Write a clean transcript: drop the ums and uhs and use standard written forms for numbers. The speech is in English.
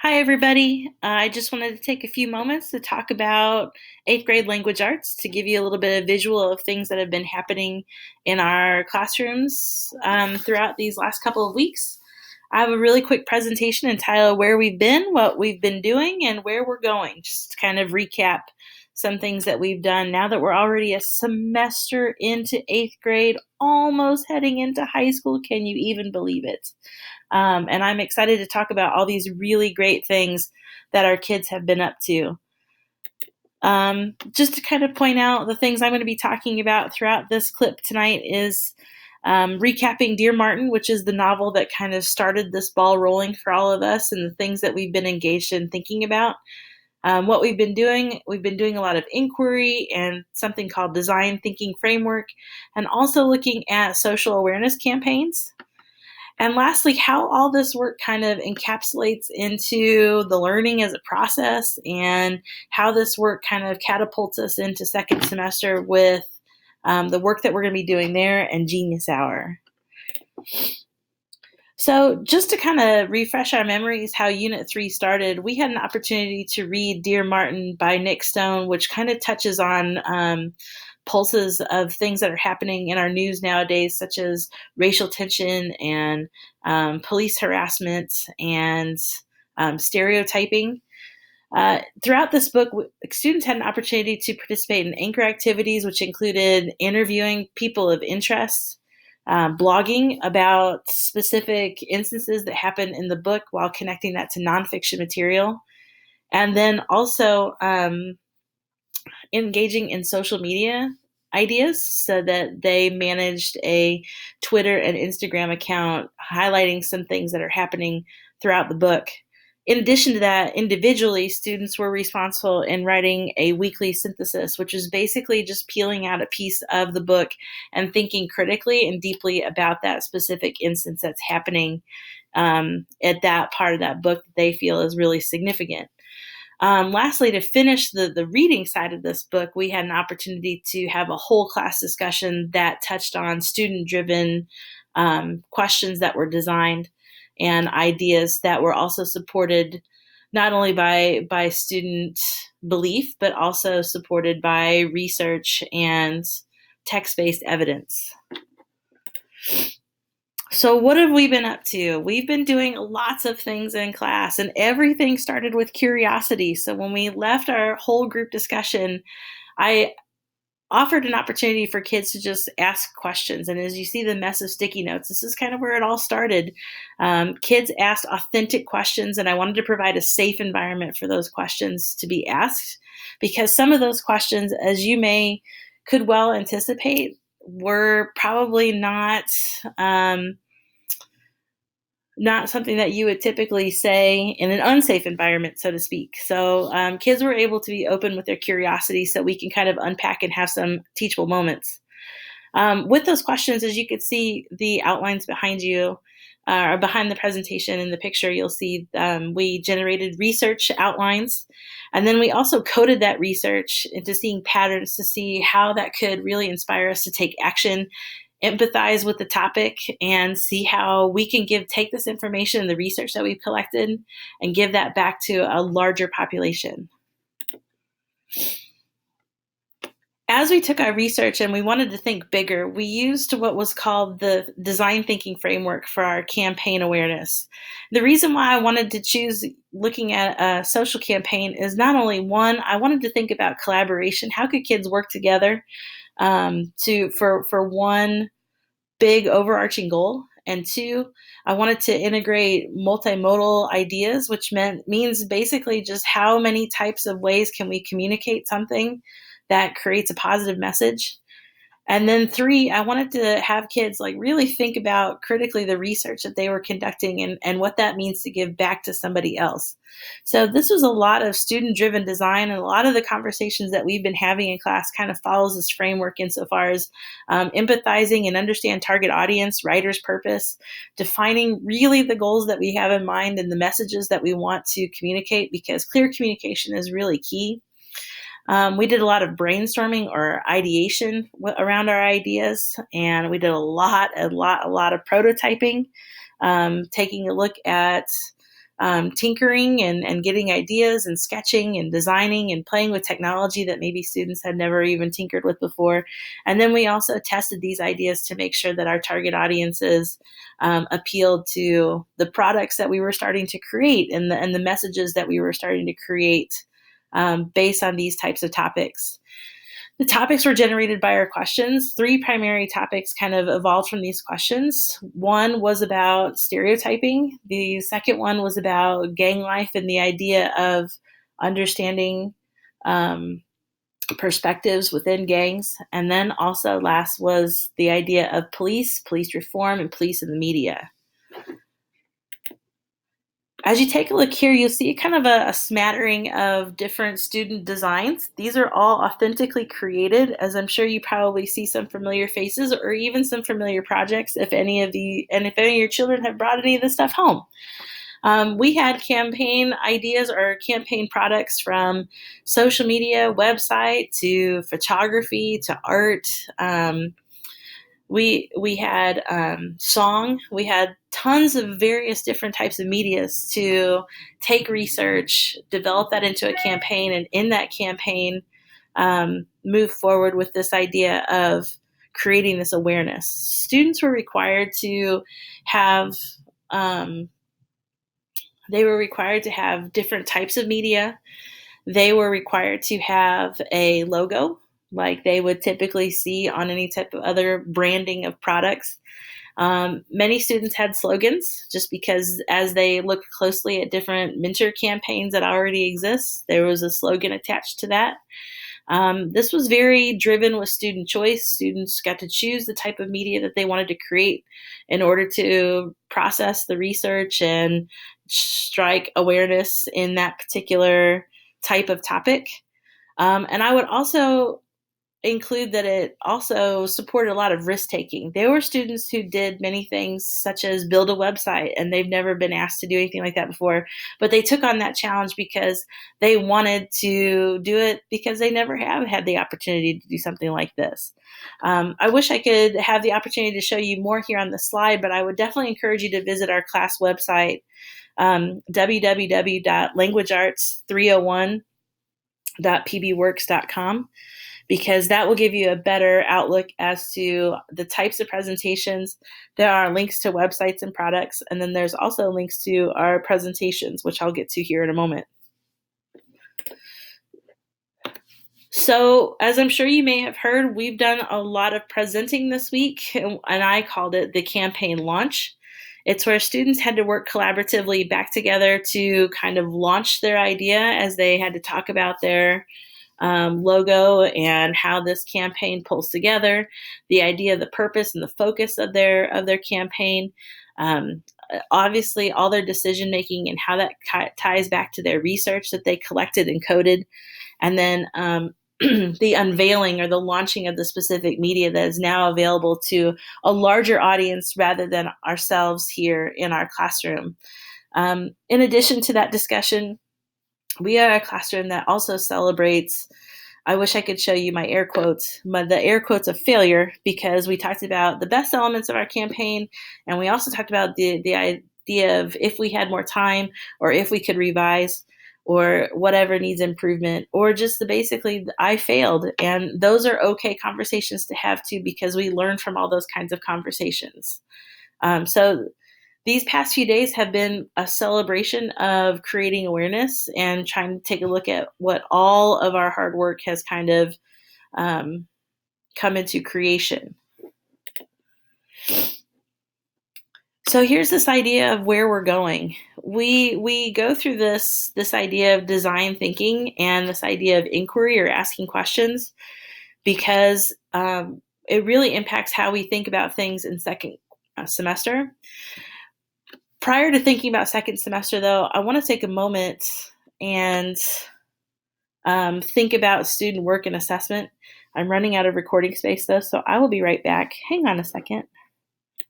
Hi, everybody. I just wanted to take a few moments to talk about eighth grade language arts to give you a little bit of visual of things that have been happening in our classrooms throughout these last couple of weeks. I have a really quick presentation entitled Where We've Been, What We've Been Doing, and Where We're Going, just to kind of recap some things that we've done now that we're already a semester into eighth grade, almost heading into high school. Can you even believe it? And I'm excited to talk about all these really great things that our kids have been up to. Just to kind of point out the things I'm going to be talking about throughout this clip tonight is recapping Dear Martin, which is the novel that kind of started this ball rolling for all of us and the things that we've been engaged in thinking about. What we've been doing a lot of inquiry and something called design thinking framework, and also looking at social awareness campaigns. And lastly, how all this work kind of encapsulates into the learning as a process and how this work kind of catapults us into second semester with the work that we're going to be doing there and Genius Hour. So just to kind of refresh our memories how Unit 3 started, we had an opportunity to read Dear Martin by Nick Stone, which kind of touches on pulses of things that are happening in our news nowadays, such as racial tension and police harassment and stereotyping. Throughout this book, students had an opportunity to participate in anchor activities, which included interviewing people of interest, blogging about specific instances that happen in the book while connecting that to nonfiction material, and then also engaging in social media ideas so that they managed a Twitter and Instagram account highlighting some things that are happening throughout the book. In addition to that, individually, students were responsible in writing a weekly synthesis, which is basically just peeling out a piece of the book and thinking critically and deeply about that specific instance that's happening at that part of that book that they feel is really significant. Lastly, to finish the reading side of this book, we had an opportunity to have a whole class discussion that touched on student-driven questions that were designed and ideas that were also supported not only by student belief, but also supported by research and text-based evidence. So what have we been up to? We've been doing lots of things in class, and everything started with curiosity. So when we left our whole group discussion, I offered an opportunity for kids to just ask questions. And as you see the mess of sticky notes, this is kind of where it all started. Kids asked authentic questions, and I wanted to provide a safe environment for those questions to be asked, because some of those questions, as you could well anticipate, were probably not something that you would typically say in an unsafe environment, so to speak. So kids were able to be open with their curiosity so we can kind of unpack and have some teachable moments. With those questions, as you could see the outlines behind you, or behind the presentation in the picture, you'll see we generated research outlines, and then we also coded that research into seeing patterns to see how that could really inspire us to take action, empathize with the topic, and see how we can take this information and the research that we've collected and give that back to a larger population. As we took our research and we wanted to think bigger, we used what was called the design thinking framework for our campaign awareness. The reason why I wanted to choose looking at a social campaign is not only one, I wanted to think about collaboration. How could kids work together for one big overarching goal? And two, I wanted to integrate multimodal ideas, which means basically just how many types of ways can we communicate something that creates a positive message. And then three, I wanted to have kids really think about critically the research that they were conducting and what that means to give back to somebody else. So this was a lot of student-driven design, and a lot of the conversations that we've been having in class kind of follows this framework insofar as empathizing and understand target audience, writer's purpose, defining really the goals that we have in mind and the messages that we want to communicate, because clear communication is really key. We did a lot of brainstorming or ideation around our ideas, and we did a lot of prototyping, taking a look at tinkering and getting ideas and sketching and designing and playing with technology that maybe students had never even tinkered with before. And then we also tested these ideas to make sure that our target audiences appealed to the products that we were starting to create and the messages that we were starting to create based on these types of topics. The topics were generated by our questions. 3 primary topics kind of evolved from these questions. One was about stereotyping. The second one was about gang life and the idea of understanding perspectives within gangs. And then also last was the idea of police reform, and police in the media. As you take a look here, you'll see kind of a smattering of different student designs. These are all authentically created, as I'm sure you probably see some familiar faces or even some familiar projects if any of your children have brought any of this stuff home. We had campaign ideas or campaign products from social media, website, to photography, to art. We had song. We had tons of various different types of medias to take research, develop that into a campaign, and in that campaign, move forward with this idea of creating this awareness. Students were required to have different types of media. They were required to have a logo, like they would typically see on any type of other branding of products. Many students had slogans, just because as they looked closely at different mentor campaigns that already exist, there was a slogan attached to that. This was very driven with student choice. Students got to choose the type of media that they wanted to create in order to process the research and strike awareness in that particular type of topic. And I would also include that it also supported a lot of risk taking. There were students who did many things, such as build a website, and they've never been asked to do anything like that before. But they took on that challenge because they wanted to do it, because they never have had the opportunity to do something like this. I wish I could have the opportunity to show you more here on the slide, but I would definitely encourage you to visit our class website, www.languagearts301.pbworks.com, because that will give you a better outlook as to the types of presentations. There are links to websites and products, and then there's also links to our presentations, which I'll get to here in a moment. So, as I'm sure you may have heard, we've done a lot of presenting this week, and I called it the campaign launch. It's where students had to work collaboratively back together to kind of launch their idea, as they had to talk about their logo and how this campaign pulls together, the idea, the purpose, and the focus of their campaign. Obviously, all their decision making and how that ties back to their research that they collected and coded, and then the unveiling or the launching of the specific media that is now available to a larger audience rather than ourselves here in our classroom. In addition to that discussion, we are a classroom that also celebrates, I wish I could show you my air quotes, the air quotes of failure, because we talked about the best elements of our campaign, and we also talked about the idea of if we had more time, or if we could revise, or whatever needs improvement, or just basically, I failed. And those are okay conversations to have too, because we learn from all those kinds of conversations. So these past few days have been a celebration of creating awareness and trying to take a look at what all of our hard work has kind of come into creation. So here's this idea of where we're going. We go through this idea of design thinking and this idea of inquiry, or asking questions, because it really impacts how we think about things in second semester. Prior to thinking about second semester, though, I want to take a moment and think about student work and assessment. I'm running out of recording space, though, so I will be right back. Hang on a second.